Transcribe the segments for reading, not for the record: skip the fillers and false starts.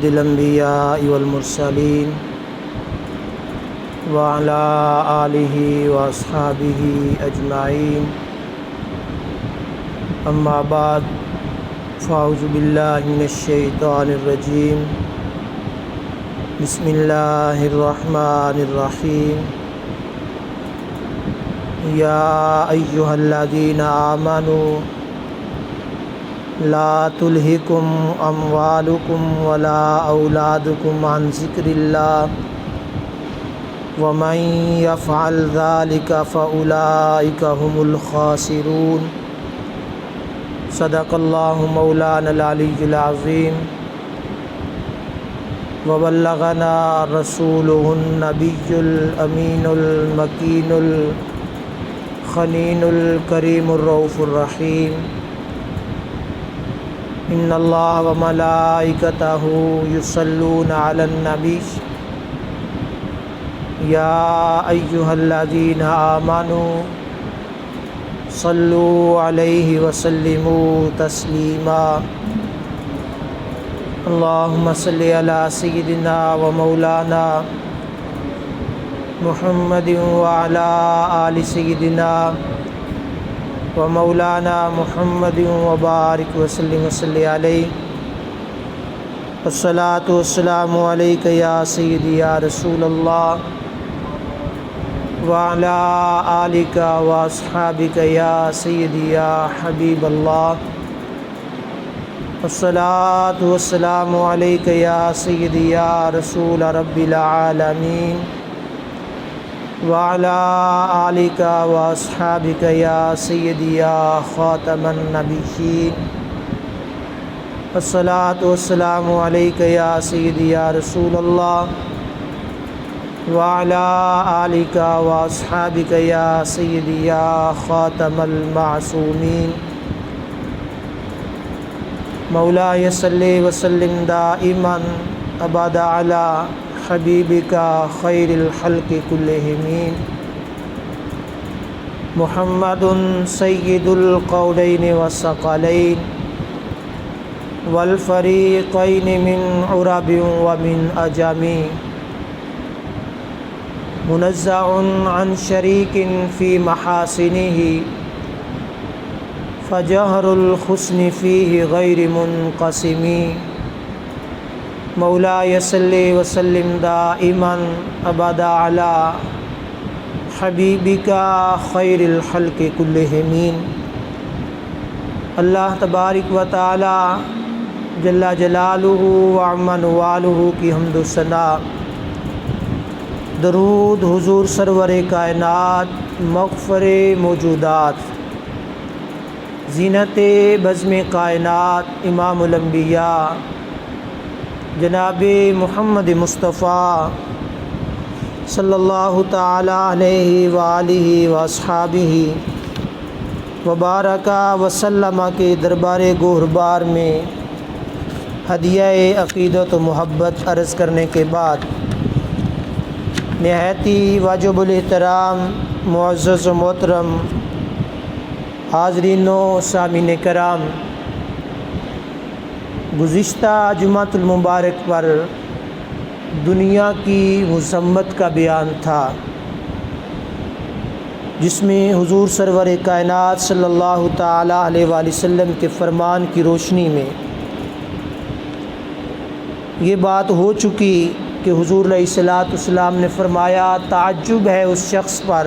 الانبیاء والمرسلین وعلی آلہ واصحابہ اجمعین اما بعد فاعوذ باللہ من الشیطان الرجیم بسم اللہ الرحمن الرحیم یا ایہا الذین آمنوا لا تلہکم اموالکم ولا اولادکم عن ذکر اللہ ومن یفعل ذلک فاولئک هم الخاسرون صدق اللہ مولانا العلی العظیم وبلغنا رسولہ النبی الامین المکین الخنین الکریم الرؤوف الرحیم ان اللہ وملائکتہ یصلون علی النبی یا ایہا الذین آمنوا صلوا علیہ وسلموا تسلیما اللہم صلی علی سیدنا و مولانا محمد وعلی آل سیدنا و مولانا محمد وبارک وسلم وصلی علیہ الصلاۃ والسلام علیک یا سیدی یا رسول اللہ وعلی آلک واصحابک یا سیدی یا حبیب اللہ الصلاۃ والسلام علیک یا سیدی یا رسول رب العالمین وعلی آلک واصحابک یا سیدی یا خاتم النبیین الصلاۃ والسلام علیک یا سیدی یا رسول اللہ وعلی آلک واصحابک یا سیدی یا خاتم المعصومین مولاي صلی وسلم دائما ابدا علی حبیبک خیر الخلق کلہم محمد سید القولین والثقلین والفریقین من عرب ومن عجم منزع عن شریک فی محاسنہ فجہر الحسن فیہ غیر منقسم مولاي صلی وسلم دائما ابدا علی حبیبک خیر الخلق کلہم۔ اللہ تبارک و تعالی جل جلالہ وعم نوالہ کی حمد و ثنا، درود حضور سرور کائنات مغفر موجودات زینت بزم کائنات امام الانبیاء جناب محمد مصطفیٰ صلی اللہ تعالی علیہ وآلہ واصحابہ وبارک وسلم کے دربار گوہربار میں ہدیہ عقیدت و محبت عرض کرنے کے بعد نہایت ہی واجب الاحترام معزز و محترم حاضرین و سامعین کرام، گزشتہ جمعۃ المبارک پر دنیا کی مذمت کا بیان تھا، جس میں حضور سرور کائنات صلی اللہ تعالی علیہ وآلہ وسلم کے فرمان کی روشنی میں یہ بات ہو چکی کہ حضور علیہ الصلوۃ والسلام نے فرمایا تعجب ہے اس شخص پر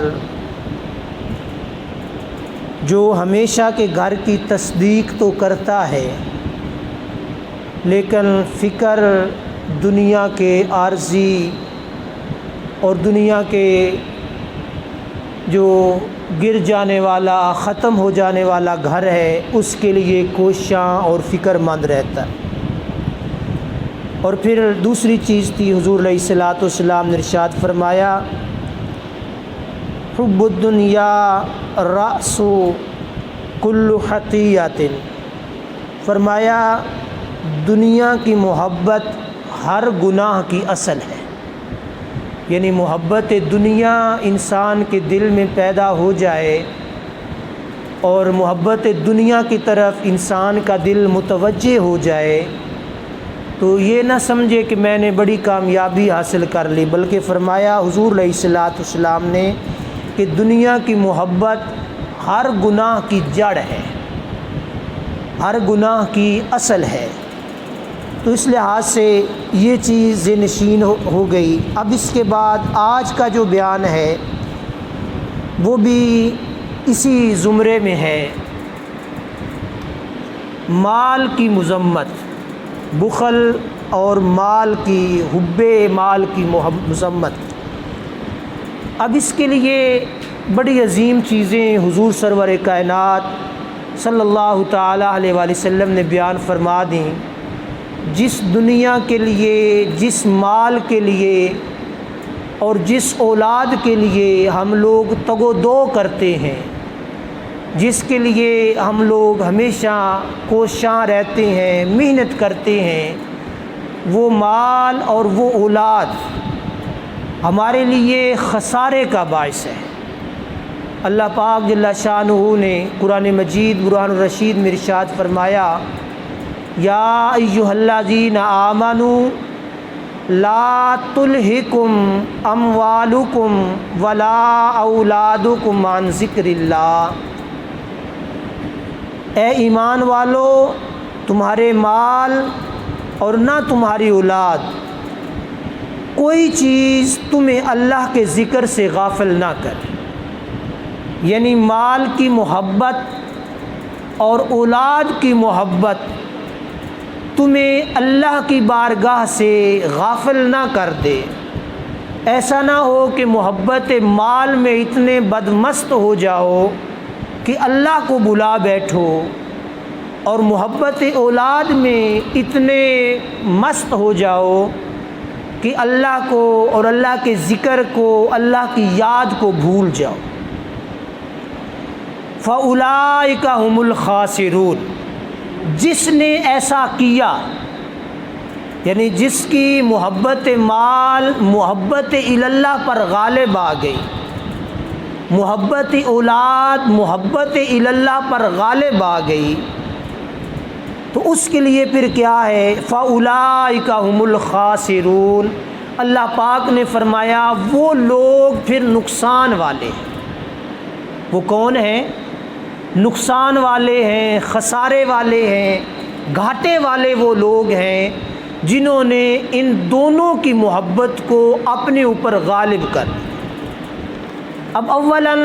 جو ہمیشہ کے گھر کی تصدیق تو کرتا ہے لیکن فکر دنیا کے عارضی اور دنیا کے جو گر جانے والا ختم ہو جانے والا گھر ہے اس کے لیے کوشاں اور فکر مند رہتا ہے۔ اور پھر دوسری چیز تھی، حضور علیہ الصلوۃ والسلام نے ارشاد فرمایا حب الدنیا رأس کل خطیۃ، فرمایا دنیا کی محبت ہر گناہ کی اصل ہے، یعنی محبت دنیا انسان کے دل میں پیدا ہو جائے اور محبت دنیا کی طرف انسان کا دل متوجہ ہو جائے تو یہ نہ سمجھے کہ میں نے بڑی کامیابی حاصل کر لی، بلکہ فرمایا حضور علیہ الصلوۃ والسلام نے کہ دنیا کی محبت ہر گناہ کی جڑ ہے، ہر گناہ کی اصل ہے۔ تو اس لحاظ سے یہ چیز نشین ہو گئی۔ اب اس کے بعد آج کا جو بیان ہے وہ بھی اسی زمرے میں ہے، مال کی مذمت، بخل اور مال کی حب مال کی مذمت۔ اب اس کے لیے بڑی عظیم چیزیں حضور سرور کائنات صلی اللہ تعالیٰ علیہ وآلہ وسلم نے بیان فرما دیں۔ جس دنیا کے لیے، جس مال کے لیے اور جس اولاد کے لیے ہم لوگ تگ و دو کرتے ہیں، جس کے لیے ہم لوگ ہمیشہ کوشاں رہتے ہیں، محنت کرتے ہیں، وہ مال اور وہ اولاد ہمارے لیے خسارے کا باعث ہے۔ اللہ پاک جل شانہ نے قرآن مجید برہان الرشید میں ارشاد فرمایا، یا ایھا الذین آمنوا لا تلہکم اموالکم ولا اولادکم عن ذکر اللہ۔ اے ایمان والو، تمہارے مال اور نہ تمہاری اولاد، کوئی چیز تمہیں اللہ کے ذکر سے غافل نہ کرے۔ یعنی مال کی محبت اور اولاد کی محبت تمہیں اللہ کی بارگاہ سے غافل نہ کر دے۔ ایسا نہ ہو کہ محبت مال میں اتنے بدمست ہو جاؤ کہ اللہ کو بھلا بیٹھو، اور محبت اولاد میں اتنے مست ہو جاؤ کہ اللہ کو اور اللہ کے ذکر کو، اللہ کی یاد کو بھول جاؤ۔ فَأُولَٰئِكَ هُمُ الْخَاسِرُونَ۔ جس نے ایسا کیا، یعنی جس کی محبت مال محبت اللہ پر غالب آ گئی، محبت اولاد محبت اللہ پر غالب آ گئی، تو اس کے لیے پھر کیا ہے؟ فَأُولَٰئِكَ هُمُ الْخَاسِرُونَ۔ اللہ پاک نے فرمایا وہ لوگ پھر نقصان والے ہیں۔ وہ کون ہیں؟ نقصان والے ہیں، خسارے والے ہیں، گھاٹے والے وہ لوگ ہیں جنہوں نے ان دونوں کی محبت کو اپنے اوپر غالب کر دیا۔ اب اولاً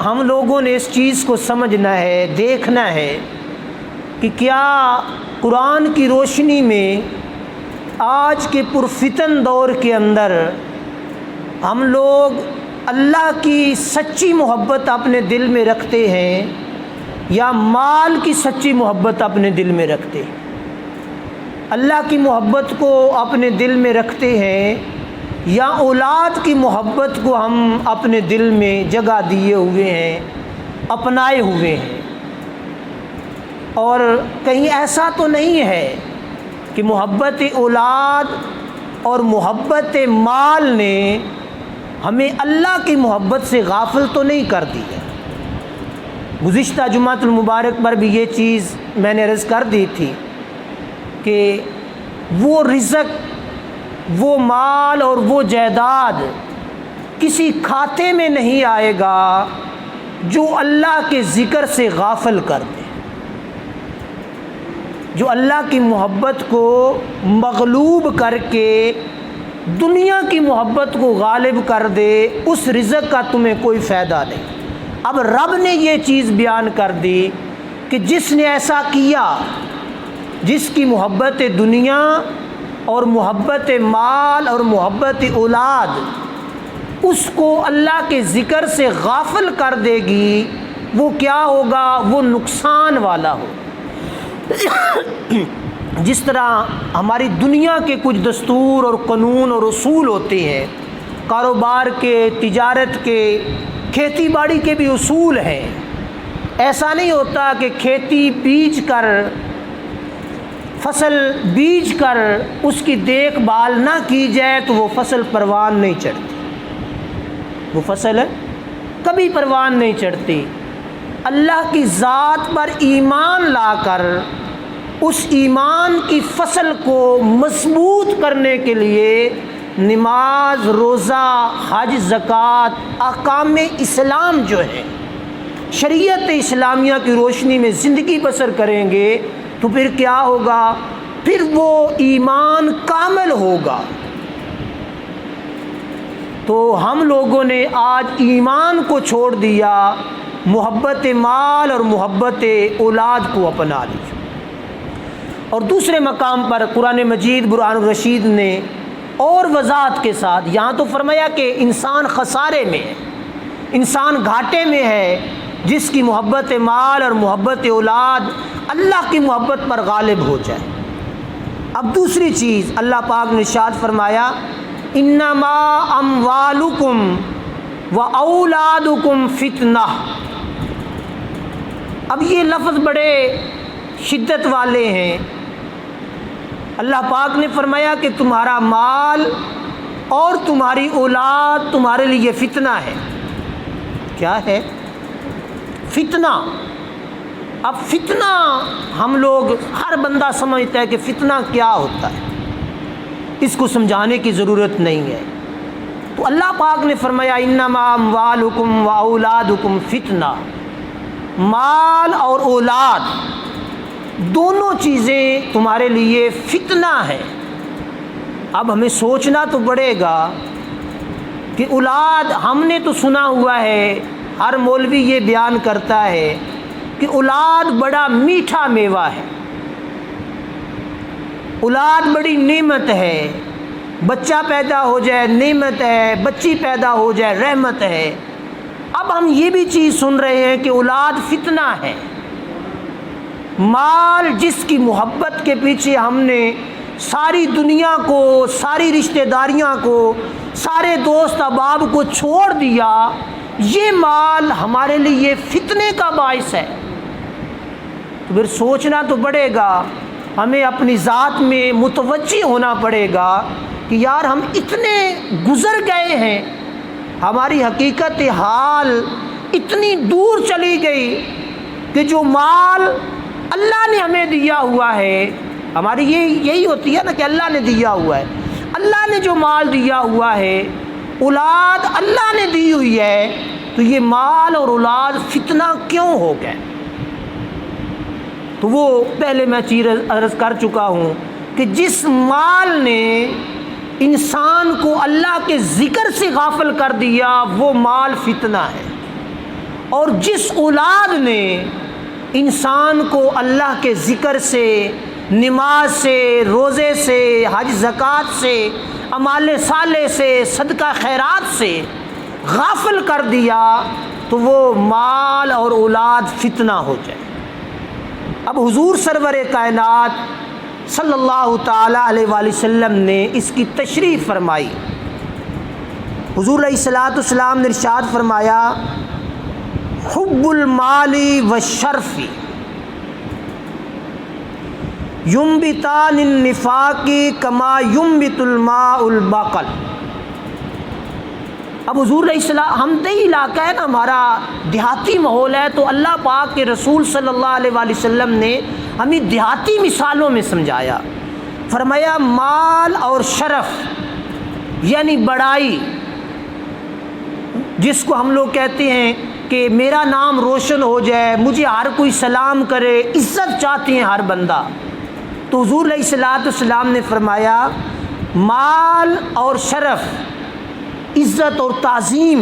ہم لوگوں نے اس چیز کو سمجھنا ہے، دیکھنا ہے کہ کیا قرآن کی روشنی میں آج کے پرفتن دور کے اندر ہم لوگ اللہ کی سچی محبت اپنے دل میں رکھتے ہیں یا مال کی سچی محبت اپنے دل میں رکھتے ہیں؟ اللہ کی محبت کو اپنے دل میں رکھتے ہیں یا اولاد کی محبت کو ہم اپنے دل میں جگہ دیے ہوئے ہیں، اپنائے ہوئے ہیں؟ اور کہیں ایسا تو نہیں ہے کہ محبت اولاد اور محبت مال نے ہمیں اللہ کی محبت سے غافل تو نہیں کر دی ہے؟ گزشتہ جمعۃ المبارک پر بھی یہ چیز میں نے عرض کر دی تھی کہ وہ رزق، وہ مال اور وہ جائیداد کسی کھاتے میں نہیں آئے گا جو اللہ کے ذکر سے غافل کر دے، جو اللہ کی محبت کو مغلوب کر کے دنیا کی محبت کو غالب کر دے، اس رزق کا تمہیں کوئی فائدہ نہیں۔ اب رب نے یہ چیز بیان کر دی کہ جس نے ایسا کیا، جس کی محبت دنیا اور محبت مال اور محبت اولاد اس کو اللہ کے ذکر سے غافل کر دے گی، وہ کیا ہوگا؟ وہ نقصان والا ہو۔ جس طرح ہماری دنیا کے کچھ دستور اور قانون اور اصول ہوتے ہیں، کاروبار کے، تجارت کے، کھیتی باڑی کے بھی اصول ہیں۔ ایسا نہیں ہوتا کہ کھیتی بیج کر، فصل بیج کر اس کی دیکھ بھال نہ کی جائے تو وہ فصل پروان نہیں چڑھتی، وہ فصل کبھی پروان نہیں چڑھتی۔ اللہ کی ذات پر ایمان لا کر اس ایمان کی فصل کو مضبوط کرنے کے لیے نماز، روزہ، حج، زکوٰۃ، احکام اسلام جو ہے، شریعت اسلامیہ کی روشنی میں زندگی بسر کریں گے تو پھر کیا ہوگا؟ پھر وہ ایمان کامل ہوگا۔ تو ہم لوگوں نے آج ایمان کو چھوڑ دیا، محبت مال اور محبت اولاد کو اپنا لیا۔ اور دوسرے مقام پر قرآن مجید برہان الرشید نے اور وضاحت کے ساتھ یہاں تو فرمایا کہ انسان خسارے میں ہے، انسان گھاٹے میں ہے جس کی محبت مال اور محبت اولاد اللہ کی محبت پر غالب ہو جائے۔ اب دوسری چیز اللہ پاک نے ارشاد فرمایا، انما اموالکم و اولادکم فتنہ۔ اب یہ لفظ بڑے شدت والے ہیں۔ اللہ پاک نے فرمایا کہ تمہارا مال اور تمہاری اولاد تمہارے لیے فتنہ ہے۔ کیا ہے؟ فتنہ۔ اب فتنہ ہم لوگ، ہر بندہ سمجھتا ہے کہ فتنہ کیا ہوتا ہے، اس کو سمجھانے کی ضرورت نہیں ہے۔ تو اللہ پاک نے فرمایا انما اموالکم و اولادکم فتنہ، مال اور اولاد دونوں چیزیں تمہارے لیے فتنہ ہے۔ اب ہمیں سوچنا تو پڑے گا کہ اولاد، ہم نے تو سنا ہوا ہے، ہر مولوی یہ بیان کرتا ہے کہ اولاد بڑا میٹھا میوہ ہے، اولاد بڑی نعمت ہے، بچہ پیدا ہو جائے نعمت ہے، بچی پیدا ہو جائے رحمت ہے۔ اب ہم یہ بھی چیز سن رہے ہیں کہ اولاد فتنہ ہے۔ مال جس کی محبت کے پیچھے ہم نے ساری دنیا کو، ساری رشتہ داریاں کو، سارے دوست احباب کو چھوڑ دیا، یہ مال ہمارے لیے فتنے کا باعث ہے۔ تو پھر سوچنا تو پڑے گا، ہمیں اپنی ذات میں متوجہ ہونا پڑے گا کہ یار ہم اتنے گزر گئے ہیں، ہماری حقیقت حال اتنی دور چلی گئی کہ جو مال اللہ نے ہمیں دیا ہوا ہے، ہماری یہی ہوتی ہے نا کہ اللہ نے دیا ہوا ہے، اللہ نے جو مال دیا ہوا ہے، اولاد اللہ نے دی ہوئی ہے، تو یہ مال اور اولاد فتنہ کیوں ہو گئے؟ تو وہ پہلے میں چیز عرض کر چکا ہوں کہ جس مال نے انسان کو اللہ کے ذکر سے غافل کر دیا وہ مال فتنہ ہے، اور جس اولاد نے انسان کو اللہ کے ذکر سے، نماز سے، روزے سے، حج زکوٰۃ سے، اعمال صالح سے، صدقہ خیرات سے غافل کر دیا تو وہ مال اور اولاد فتنہ ہو جائے۔ اب حضور سرور کائنات صلی اللہ تعالیٰ علیہ وآلہ وسلم نے اس کی تشریح فرمائی۔ حضور علیہ الصلوۃ والسلام نے ارشاد فرمایا، حب المال والشرف ینبتان النفاق کما ینبت الماء البقل۔ اب حضور علیہ السلام، ہم دیہی علاقہ ہے نا، ہمارا دیہاتی ماحول ہے، تو اللہ پاک کے رسول صلی اللہ علیہ وآلہ وسلم نے ہمیں دیہاتی مثالوں میں سمجھایا۔ فرمایا مال اور شرف یعنی بڑائی، جس کو ہم لوگ کہتے ہیں کہ میرا نام روشن ہو جائے، مجھے ہر کوئی سلام کرے، عزت چاہتے ہیں ہر بندہ۔ تو حضور علیہ الصلوۃ والسلام نے فرمایا مال اور شرف، عزت اور تعظیم،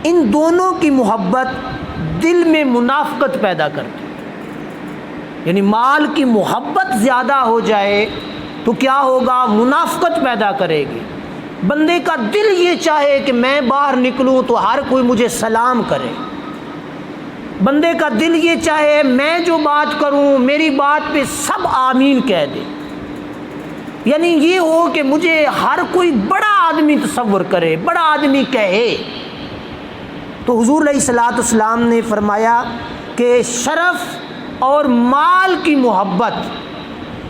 ان دونوں کی محبت دل میں منافقت پیدا کرتی ہے۔ یعنی مال کی محبت زیادہ ہو جائے تو کیا ہوگا؟ منافقت پیدا کرے گی۔ بندے کا دل یہ چاہے کہ میں باہر نکلوں تو ہر کوئی مجھے سلام کرے، بندے کا دل یہ چاہے میں جو بات کروں میری بات پہ سب آمین کہہ دے، یعنی یہ ہو کہ مجھے ہر کوئی بڑا آدمی تصور کرے، بڑا آدمی کہے۔ تو حضور علیہ الصلوۃ والسلام نے فرمایا کہ شرف اور مال کی محبت،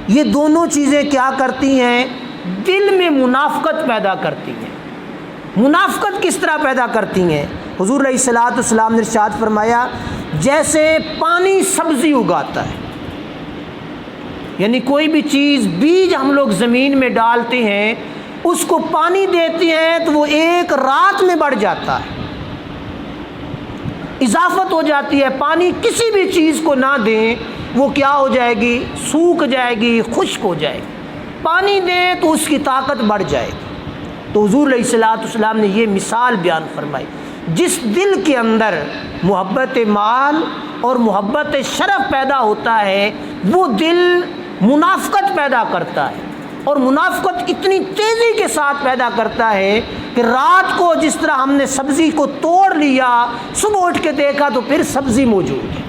یہ دونوں چیزیں کیا کرتی ہیں؟ دل میں منافقت پیدا کرتی ہیں۔ منافقت کس طرح پیدا کرتی ہیں؟ حضور علیہ الصلوۃ والسلام نے ارشاد فرمایا جیسے پانی سبزی اگاتا ہے، یعنی کوئی بھی چیز بیج ہم لوگ زمین میں ڈالتے ہیں، اس کو پانی دیتے ہیں تو وہ ایک رات میں بڑھ جاتا ہے، اضافت ہو جاتی ہے۔ پانی کسی بھی چیز کو نہ دیں وہ کیا ہو جائے گی؟ سوکھ جائے گی، خشک ہو جائے گی۔ پانی دیں تو اس کی طاقت بڑھ جائے گی۔ تو حضور علیہ الصلوۃ والسلام نے یہ مثال بیان فرمائی، جس دل کے اندر محبت مال اور محبت شرف پیدا ہوتا ہے وہ دل منافقت پیدا کرتا ہے، اور منافقت اتنی تیزی کے ساتھ پیدا کرتا ہے کہ رات کو جس طرح ہم نے سبزی کو توڑ لیا، صبح اٹھ کے دیکھا تو پھر سبزی موجود ہے۔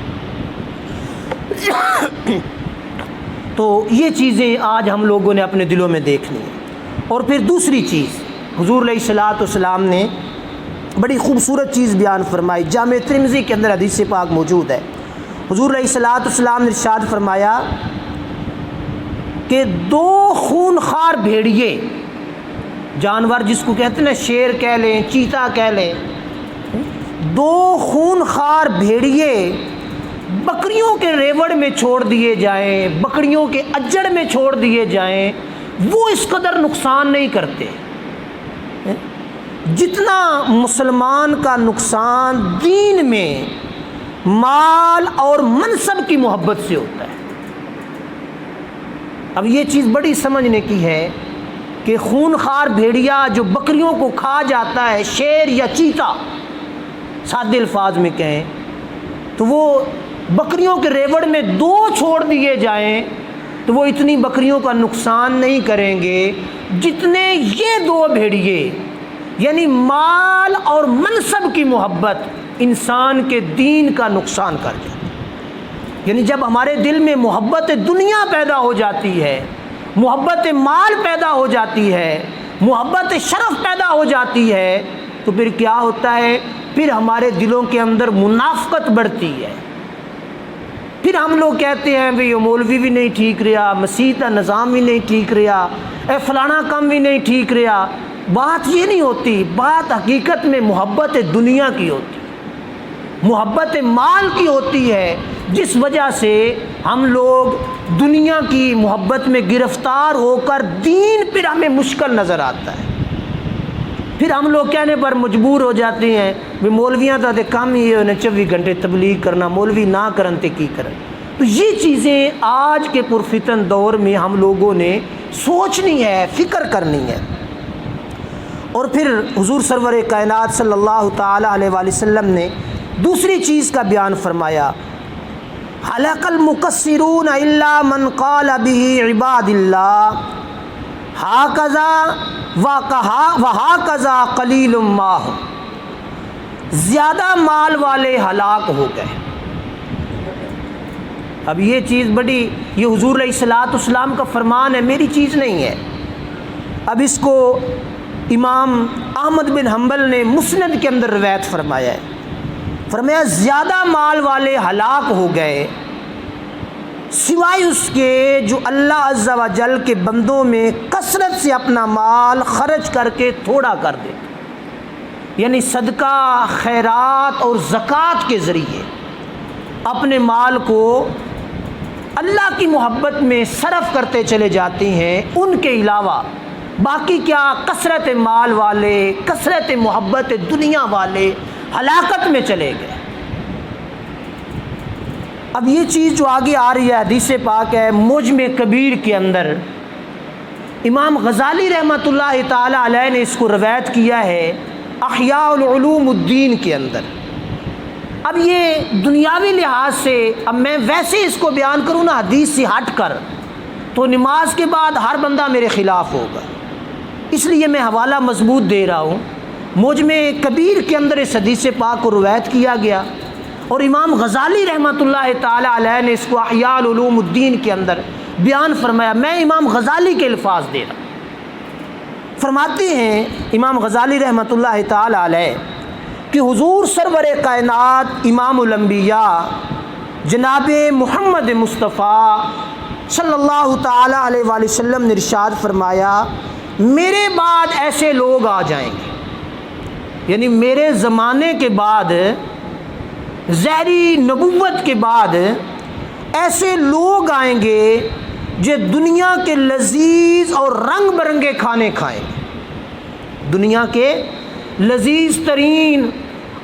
تو یہ چیزیں آج ہم لوگوں نے اپنے دلوں میں دیکھنی ہیں۔ اور پھر دوسری چیز حضور علیہ الصلوۃ والسلام نے بڑی خوبصورت چیز بیان فرمائی، جامع ترمذی کے اندر حدیث پاک موجود ہے۔ حضور علیہ الصلوۃ والسلام نے ارشاد فرمایا کہ دو خونخوار بھیڑیے، جانور جس کو کہتے ہیں نا، شیر کہہ لیں، چیتا کہہ لیں، دو خونخوار بھیڑیے بکریوں کے ریوڑ میں چھوڑ دیے جائیں، بکریوں کے اجڑ میں چھوڑ دیے جائیں، وہ اس قدر نقصان نہیں کرتے جتنا مسلمان کا نقصان دین میں مال اور منصب کی محبت سے ہوتا ہے۔ اب یہ چیز بڑی سمجھنے کی ہے کہ خونخوار بھیڑیا جو بکریوں کو کھا جاتا ہے، شیر یا چیتا سادے الفاظ میں کہیں تو، وہ بکریوں کے ریوڑ میں دو چھوڑ دیے جائیں تو وہ اتنی بکریوں کا نقصان نہیں کریں گے جتنے یہ دو بھیڑیے، یعنی مال اور منصب کی محبت انسان کے دین کا نقصان کر جاتی ہے۔ یعنی جب ہمارے دل میں محبت دنیا پیدا ہو جاتی ہے، محبت مال پیدا ہو جاتی ہے، محبت شرف پیدا ہو جاتی ہے، تو پھر کیا ہوتا ہے؟ پھر ہمارے دلوں کے اندر منافقت بڑھتی ہے۔ پھر ہم لوگ کہتے ہیں بھئی یہ مولوی بھی نہیں ٹھیک رہا، مسیح کا نظام بھی نہیں ٹھیک رہا، فلانا کام بھی نہیں ٹھیک رہا۔ بات یہ نہیں ہوتی، بات حقیقت میں محبت دنیا کی ہوتی ہے، محبت مال کی ہوتی ہے، جس وجہ سے ہم لوگ دنیا کی محبت میں گرفتار ہو کر دین پھر ہمیں مشکل نظر آتا ہے۔ پھر ہم لوگ کہنے پر مجبور ہو جاتے ہیں بھی مولویاں تو کام ہی ہے 24 گھنٹے تبلیغ کرنا، مولوی نہ کرن تے کی کرن۔ تو یہ چیزیں آج کے پرفتن دور میں ہم لوگوں نے سوچنی ہے، فکر کرنی ہے۔ اور پھر حضور سرور کائنات صلی اللہ تعالی علیہ وآلہ وسلم نے دوسری چیز کا بیان فرمایا، حلق المقصرون الا من قال به عباد اللہ ہاکذا وہاکذا قلیل ما ہم۔ زیادہ مال والے ہلاک ہو گئے۔ اب یہ چیز بڑی، یہ حضور علیہ الصلوۃ والسلام کا فرمان ہے، میری چیز نہیں ہے۔ اب اس کو امام احمد بن حنبل نے مسند کے اندر روایت فرمایا ہے، فرمایا زیادہ مال والے ہلاک ہو گئے سوائے اس کے جو اللہ عز و جل کے بندوں میں کثرت سے اپنا مال خرچ کر کے تھوڑا کر دے، یعنی صدقہ، خیرات اور زکوٰۃ کے ذریعے اپنے مال کو اللہ کی محبت میں صرف کرتے چلے جاتے ہیں۔ ان کے علاوہ باقی کیا، کثرت مال والے، کثرت محبت دنیا والے ہلاکت میں چلے گئے۔ اب یہ چیز جو آگے آ رہی ہے، حدیث پاک ہے، معجم کبیر کے اندر امام غزالی رحمۃ اللہ تعالی علیہ نے اس کو روایت کیا ہے احیاء العلوم الدین کے اندر۔ اب یہ دنیاوی لحاظ سے، اب میں ویسے اس کو بیان کروں نا حدیث سے ہٹ کر، تو نماز کے بعد ہر بندہ میرے خلاف ہوگا، اس لیے میں حوالہ مضبوط دے رہا ہوں۔ معجم کبیر کے اندر اس حدیث پاک کو روایت کیا گیا، اور امام غزالی رحمۃ اللہ تعالی علیہ نے اس کو احیاء العلوم الدین کے اندر بیان فرمایا۔ میں امام غزالی کے الفاظ دے رہا ہوں۔ فرماتے ہیں امام غزالی رحمۃ اللہ تعالی علیہ کہ حضور سرور کائنات امام الانبیاء جناب محمد مصطفیٰ صلی اللہ تعالی علیہ وآلہ وسلم نے ارشاد فرمایا، میرے بعد ایسے لوگ آ جائیں گے، یعنی میرے زمانے کے بعد، ظاہری نبوت کے بعد ایسے لوگ آئیں گے جو دنیا کے لذیذ اور رنگ برنگے کھانے کھائیں گے، دنیا کے لذیذ ترین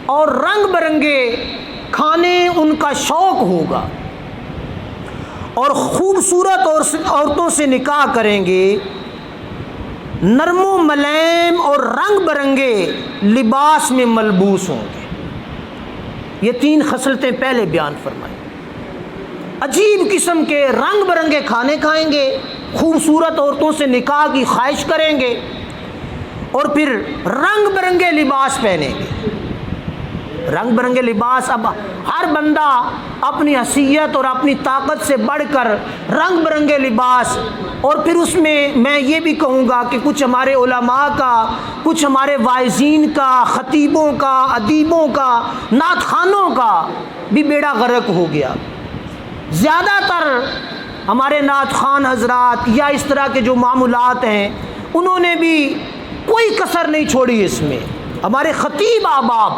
اور رنگ برنگے کھانے ان کا شوق ہوگا، اور خوبصورت عورتوں سے نکاح کریں گے، نرم و ملائم اور رنگ برنگے لباس میں ملبوس ہوں گے۔ یہ 3 خصلتیں پہلے بیان فرمائیں۔ عجیب قسم کے رنگ برنگے کھانے کھائیں گے، خوبصورت عورتوں سے نکاح کی خواہش کریں گے، اور پھر رنگ برنگے لباس پہنیں گے۔ رنگ برنگے لباس، اب ہر بندہ اپنی حیثیت اور اپنی طاقت سے بڑھ کر رنگ برنگے لباس، اور پھر اس میں یہ بھی کہوں گا کہ کچھ ہمارے علماء کا، کچھ ہمارے واعظین کا، خطیبوں کا، ادیبوں کا، نعت خوانوں کا بھی بیڑا غرق ہو گیا۔ زیادہ تر ہمارے نعت خوان حضرات یا اس طرح کے جو معمولات ہیں، انہوں نے بھی کوئی کسر نہیں چھوڑی اس میں۔ ہمارے خطیب احباب،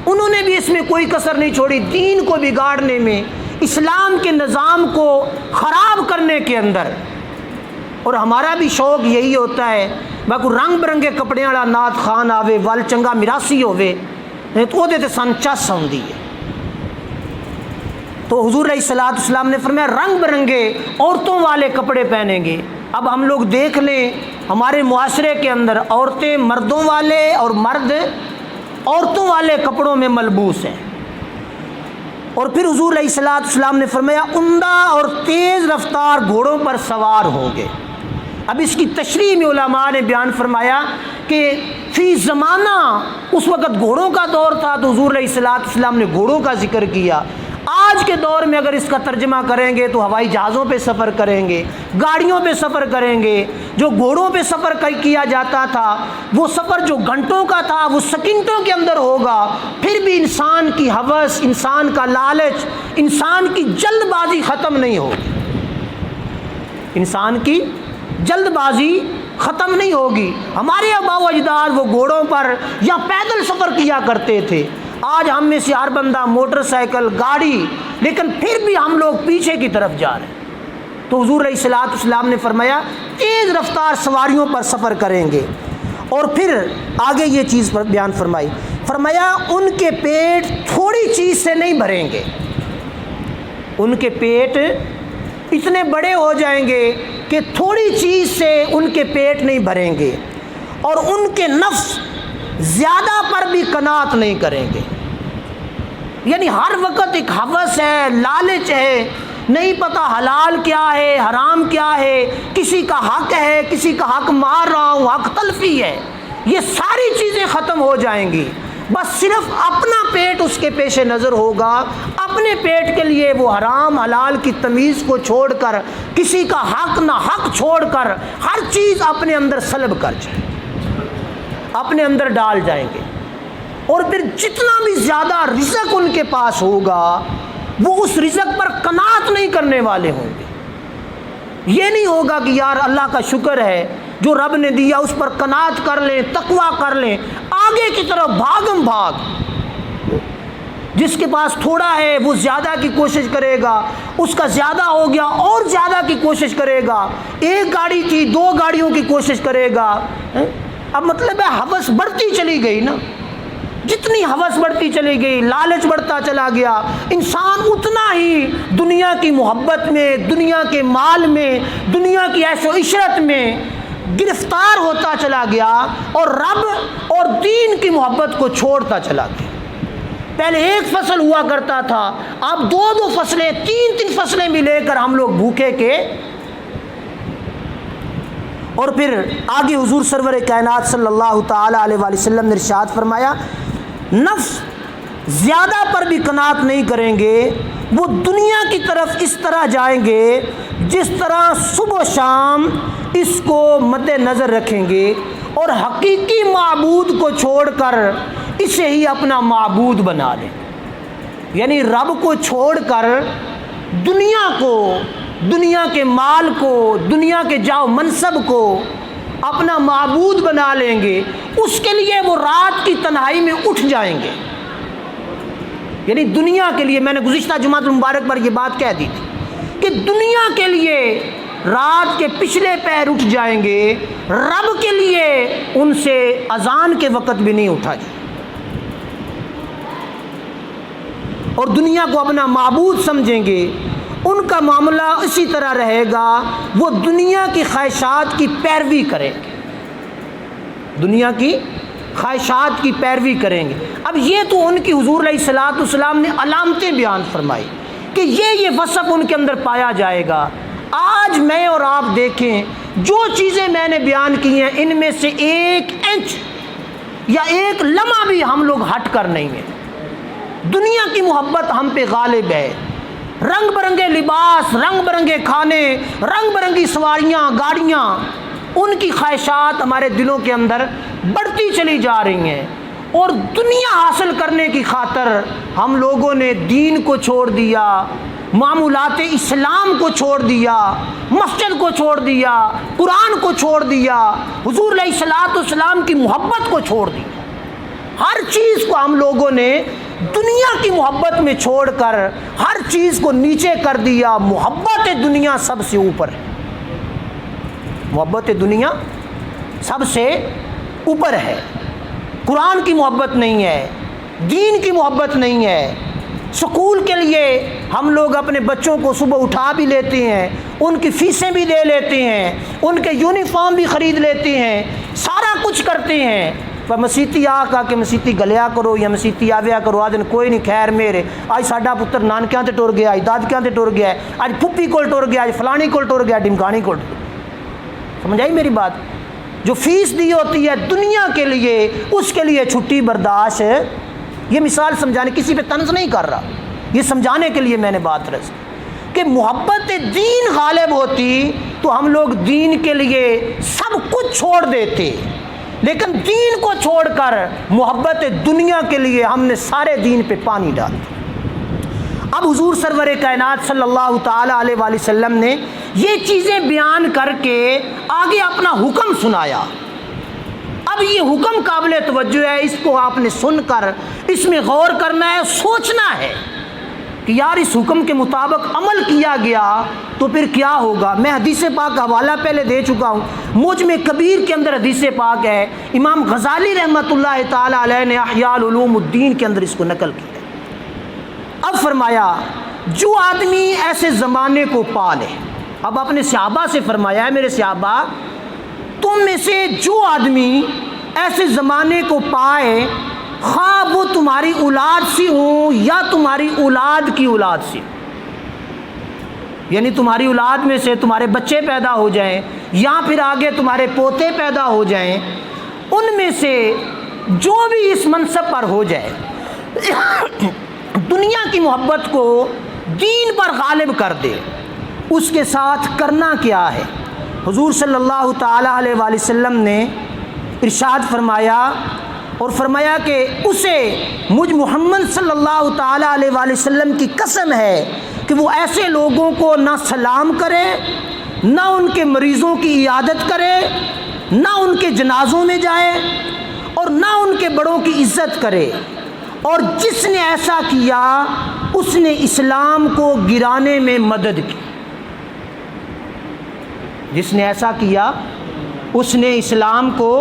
انہوں نے بھی اس میں کوئی کسر نہیں چھوڑی، دین کو بگاڑنے میں، اسلام کے نظام کو خراب کرنے کے اندر۔ اور ہمارا بھی شوق یہی ہوتا ہے، باقی رنگ برنگے کپڑے والا نعت خان آوے، ول چنگا میراسی ہوے تو وہ تے سن چس آندی ہے۔ تو حضور علیہ الصلوۃ والسلام نے فرمایا رنگ برنگے عورتوں والے کپڑے پہنیں گے۔ اب ہم لوگ دیکھ لیں ہمارے معاشرے کے اندر عورتیں مردوں والے اور مرد عورتوں والے کپڑوں میں ملبوس ہیں۔ اور پھر حضور علیہ الصلوۃ والسلام نے فرمایا عمدہ اور تیز رفتار گھوڑوں پر سوار ہوں گے۔ اب اس کی تشریح میں علماء نے بیان فرمایا کہ فی زمانہ اس وقت گھوڑوں کا دور تھا، تو حضور علیہ الصلوۃ والسلام نے گھوڑوں کا ذکر کیا۔ آج کے دور میں اگر اس کا ترجمہ کریں گے تو ہوائی جہازوں پہ سفر کریں گے، گاڑیوں پہ سفر کریں گے۔ جو گھوڑوں پہ سفر کیا جاتا تھا، وہ سفر جو گھنٹوں کا تھا وہ سیکنڈوں کے اندر ہوگا۔ پھر بھی انسان کی ہوس، انسان کا لالچ، انسان کی جلد بازی ختم نہیں ہوگی، انسان کی جلد بازی ختم نہیں ہوگی۔ ہمارے آباء و اجداد وہ گھوڑوں پر یا پیدل سفر کیا کرتے تھے۔ آج ہم میں سے ہر بندہ موٹر سائیکل، گاڑی، لیکن پھر بھی ہم لوگ پیچھے کی طرف جا رہے ہیں۔ تو حضور علیہ الصلوۃ والسلام نے فرمایا تیز رفتار سواریوں پر سفر کریں گے۔ اور پھر آگے یہ چیز پر بیان فرمائی، فرمایا ان کے پیٹ تھوڑی چیز سے نہیں بھریں گے، ان کے پیٹ اتنے بڑے ہو جائیں گے کہ تھوڑی چیز سے ان کے پیٹ نہیں بھریں گے، اور ان کے نفس زیادہ پر بھی قناعت نہیں کریں گے۔ یعنی ہر وقت ایک ہوس ہے، لالچ ہے، نہیں پتہ حلال کیا ہے، حرام کیا ہے، کسی کا حق ہے، کسی کا حق مار رہا ہوں، حق تلفی ہے، یہ ساری چیزیں ختم ہو جائیں گی۔ بس صرف اپنا پیٹ اس کے پیش نظر ہوگا، اپنے پیٹ کے لیے وہ حرام حلال کی تمیز کو چھوڑ کر، کسی کا حق نہ حق چھوڑ کر ہر چیز اپنے اندر سلب کر جائیں، اپنے اندر ڈال جائیں گے۔ اور پھر جتنا بھی زیادہ رزق ان کے پاس ہوگا، وہ اس رزق پر قناعت نہیں کرنے والے ہوں گے۔ یہ نہیں ہوگا کہ یار اللہ کا شکر ہے جو رب نے دیا، اس پر قناعت کر لیں، تقویٰ کر لیں، آگے کی طرف بھاگم بھاگ۔ جس کے پاس تھوڑا ہے وہ زیادہ کی کوشش کرے گا، اس کا زیادہ ہو گیا اور زیادہ کی کوشش کرے گا، ایک گاڑی تھی 2 گاڑیوں کی کوشش کرے گا۔ اب مطلب ہے ہوس بڑھتی چلی گئی نا، جتنی ہوس بڑھتی چلی گئی، لالچ بڑھتا چلا گیا، انسان اتنا ہی دنیا کی محبت میں، دنیا کے مال میں، دنیا کی عیش و عشرت میں گرفتار ہوتا چلا گیا، اور رب اور دین کی محبت کو چھوڑتا چلا گیا۔ پہلے ایک فصل ہوا کرتا تھا، اب 2 فصلیں، 3 فصلیں بھی لے کر ہم لوگ بھوکے کے۔ اور پھر آگے حضور سرور کائنات صلی اللہ تعالی علیہ وآلہ وسلم نے ارشاد فرمایا نفس زیادہ پر بھی قناعت نہیں کریں گے، وہ دنیا کی طرف اس طرح جائیں گے جس طرح صبح و شام اس کو مد نظر رکھیں گے، اور حقیقی معبود کو چھوڑ کر اسے ہی اپنا معبود بنا لیں۔ یعنی رب کو چھوڑ کر دنیا کو، دنیا کے مال کو، دنیا کے جاؤ منصب کو اپنا معبود بنا لیں گے۔ اس کے لیے وہ رات کی تنہائی میں اٹھ جائیں گے۔ یعنی دنیا کے لیے، میں نے گزشتہ جمعۃ المبارک پر یہ بات کہہ دی تھی کہ دنیا کے لیے رات کے پچھلے پہر اٹھ جائیں گے، رب کے لیے ان سے اذان کے وقت بھی نہیں اٹھا جائے، اور دنیا کو اپنا معبود سمجھیں گے۔ ان کا معاملہ اسی طرح رہے گا، وہ دنیا کی خواہشات کی پیروی کریں گے، دنیا کی خواہشات کی پیروی کریں گے۔ اب یہ تو ان کی حضور علیہ الصلوۃ والسلام نے علامتیں بیان فرمائی کہ یہ وصف ان کے اندر پایا جائے گا۔ آج میں اور آپ دیکھیں، جو چیزیں میں نے بیان کی ہیں ان میں سے ایک انچ یا ایک لمحہ بھی ہم لوگ ہٹ کر نہیں ہیں۔ دنیا کی محبت ہم پہ غالب ہے، رنگ برنگے لباس، رنگ برنگے کھانے، رنگ برنگی سواریاں، گاڑیاں، ان کی خواہشات ہمارے دلوں کے اندر بڑھتی چلی جا رہی ہیں، اور دنیا حاصل کرنے کی خاطر ہم لوگوں نے دین کو چھوڑ دیا، معمولات اسلام کو چھوڑ دیا، مسجد کو چھوڑ دیا، قرآن کو چھوڑ دیا، حضور علیہ الصلوۃ والسلام کی محبت کو چھوڑ دیا۔ ہر چیز کو ہم لوگوں نے دنیا کی محبت میں چھوڑ کر ہر چیز کو نیچے کر دیا۔ محبت دنیا سب سے اوپر ہے، محبت دنیا سب سے اوپر ہے۔ قرآن کی محبت نہیں ہے، دین کی محبت نہیں ہے۔ سکول کے لیے ہم لوگ اپنے بچوں کو صبح اٹھا بھی لیتے ہیں، ان کی فیسیں بھی دے لیتے ہیں، ان کے یونیفارم بھی خرید لیتے ہیں، سارا کچھ کرتے ہیں، پر مسیتی آ کے مسیتی گلیا کرو یا مسیتی آویا کرو، آ دن کوئی نہیں خیر میرے، آج ساڈا پتر نانکیاں تے ٹر گیا، آج دادکیاں تے ٹر گیا، آج پھپھی کول ٹر گیا، آج فلانی کول ٹر گیا، ڈمکانی کول۔ سمجھ آئی میری بات؟ جو فیس دی ہوتی ہے دنیا کے لیے، اس کے لیے چھٹی برداشت ہے۔ یہ مثال سمجھانے، کسی پہ طنز نہیں کر رہا، یہ سمجھانے کے لیے میں نے بات رکھی کہ محبت دین غالب ہوتی تو ہم لوگ دین کے لیے سب کچھ چھوڑ دیتے، لیکن دین کو چھوڑ کر محبت دنیا کے لیے ہم نے سارے دین پہ پانی ڈال دیا۔ اب حضور سرور کائنات صلی اللہ تعالیٰ علیہ وآلہ وسلم نے یہ چیزیں بیان کر کے آگے اپنا حکم سنایا۔ اب یہ حکم قابل توجہ ہے، اس کو آپ نے سن کر اس میں غور کرنا ہے، سوچنا ہے کہ یار اس حکم کے مطابق عمل کیا گیا تو پھر کیا ہوگا۔ میں حدیث پاک کا حوالہ پہلے دے چکا ہوں، مجمع کبیر کے اندر حدیث پاک ہے، امام غزالی رحمۃ اللہ تعالی علیہ نے احیاء العلوم الدین کے اندر اس کو نقل کیا۔ اب فرمایا جو آدمی ایسے زمانے کو پالے، اب اپنے صحابہ سے فرمایا ہے میرے صحابہ تم میں سے جو آدمی ایسے زمانے کو پائے، خواہ وہ تمہاری اولاد سے ہوں یا تمہاری اولاد کی اولاد سے، یعنی تمہاری اولاد میں سے تمہارے بچے پیدا ہو جائیں یا پھر آگے تمہارے پوتے پیدا ہو جائیں، ان میں سے جو بھی اس منصب پر ہو جائے، دنیا کی محبت کو دین پر غالب کر دے، اس کے ساتھ کرنا کیا ہے؟ حضور صلی اللہ تعالیٰ علیہ وآلہ وسلم نے ارشاد فرمایا، اور فرمایا کہ اسے مجھ محمد صلی اللہ تعالیٰ علیہ وآلہ وسلم کی قسم ہے کہ وہ ایسے لوگوں کو نہ سلام کرے، نہ ان کے مریضوں کی عیادت کرے، نہ ان کے جنازوں میں جائے، اور نہ ان کے بڑوں کی عزت کرے، اور جس نے ایسا کیا اس نے اسلام کو گرانے میں مدد کی۔ جس نے ایسا کیا اس نے اسلام کو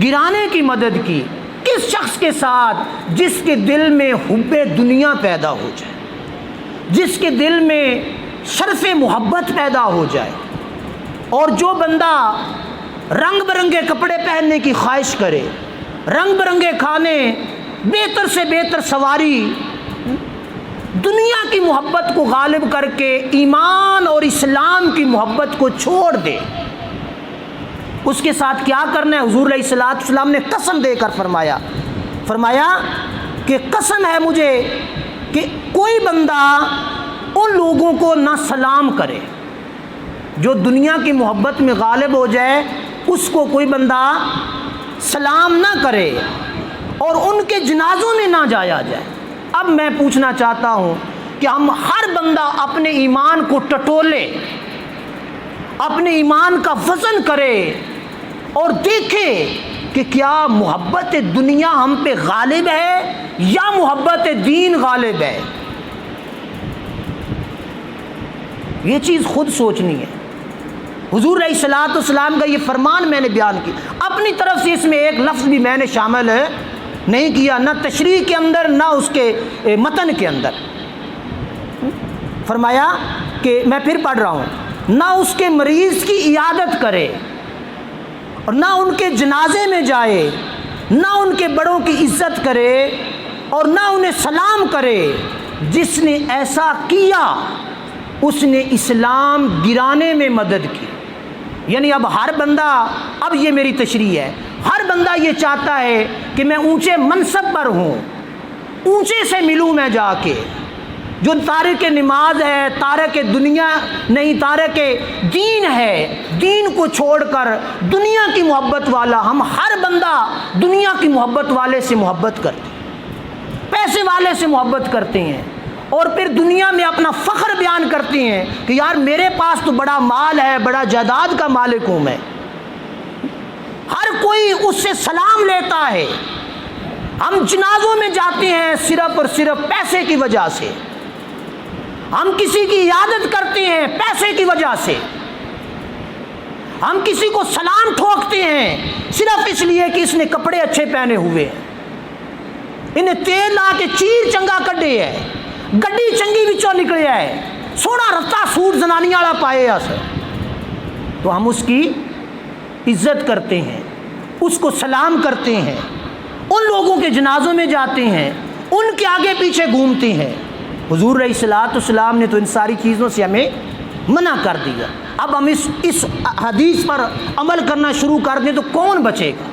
گرانے کی مدد کی۔ کس شخص کے ساتھ؟ جس کے دل میں حب دنیا پیدا ہو جائے، جس کے دل میں شرف محبت پیدا ہو جائے، اور جو بندہ رنگ برنگے کپڑے پہننے کی خواہش کرے، رنگ برنگے کھانے، بہتر سے بہتر سواری، دنیا کی محبت کو غالب کر کے ایمان اور اسلام کی محبت کو چھوڑ دے، اس کے ساتھ کیا کرنا ہے؟ حضور علیہ الصلوۃ والسلام نے قسم دے کر فرمایا کہ قسم ہے مجھے کہ کوئی بندہ ان لوگوں کو نہ سلام کرے، جو دنیا کی محبت میں غالب ہو جائے اس کو کوئی بندہ سلام نہ کرے، اور ان کے جنازوں میں نہ جایا جائے۔ اب میں پوچھنا چاہتا ہوں کہ ہم ہر بندہ اپنے ایمان کو ٹٹولے، اپنے ایمان کا وزن کرے اور دیکھے کہ کیا محبت دنیا ہم پہ غالب ہے یا محبت دین غالب ہے۔ یہ چیز خود سوچنی ہے۔ حضور علیہ الصلوۃ والسلام کا یہ فرمان میں نے بیان کی، اپنی طرف سے اس میں ایک لفظ بھی میں نے شامل نہیں کیا، نہ تشریح کے اندر نہ اس کے متن کے اندر۔ فرمایا کہ میں پھر پڑھ رہا ہوں، نہ اس کے مریض کی عیادت کرے اور نہ ان کے جنازے میں جائے، نہ ان کے بڑوں کی عزت کرے اور نہ انہیں سلام کرے، جس نے ایسا کیا اس نے اسلام گرانے میں مدد کی۔ یعنی اب ہر بندہ، اب یہ میری تشریح ہے، ہر بندہ یہ چاہتا ہے کہ میں اونچے منصب پر ہوں، اونچے سے ملوں میں جا کے، جو تارک نماز ہے، تارک دنیا نہیں، تارک دین ہے، دین کو چھوڑ کر دنیا کی محبت والا، ہم ہر بندہ دنیا کی محبت والے سے محبت کرتے ہیں، پیسے والے سے محبت کرتے ہیں، اور پھر دنیا میں اپنا فخر بیان کرتے ہیں کہ یار میرے پاس تو بڑا مال ہے، بڑا جائیداد کا مالک ہوں میں۔ ہر کوئی اس سے سلام لیتا ہے، ہم جنازوں میں جاتے ہیں صرف اور صرف پیسے کی وجہ سے، ہم کسی کی عیادت کرتے ہیں پیسے کی وجہ سے، ہم کسی کو سلام ٹھوکتے ہیں صرف اس لیے کہ اس نے کپڑے اچھے پہنے ہوئے ہیں، انہیں تیل لا کے چیر چنگا کڈے ہے، گڈی چنگی وچوں نکلیا ہے، سونا رتا سوٹ زنانی والا پائے اس، تو ہم اس کی عزت کرتے ہیں، اس کو سلام کرتے ہیں، ان لوگوں کے جنازوں میں جاتے ہیں، ان کے آگے پیچھے گھومتے ہیں۔ حضور علیہ الصلوۃ والسلام نے تو ان ساری چیزوں سے ہمیں منع کر دیا۔ اب ہم اس حدیث پر عمل کرنا شروع کر دیں تو کون بچے گا؟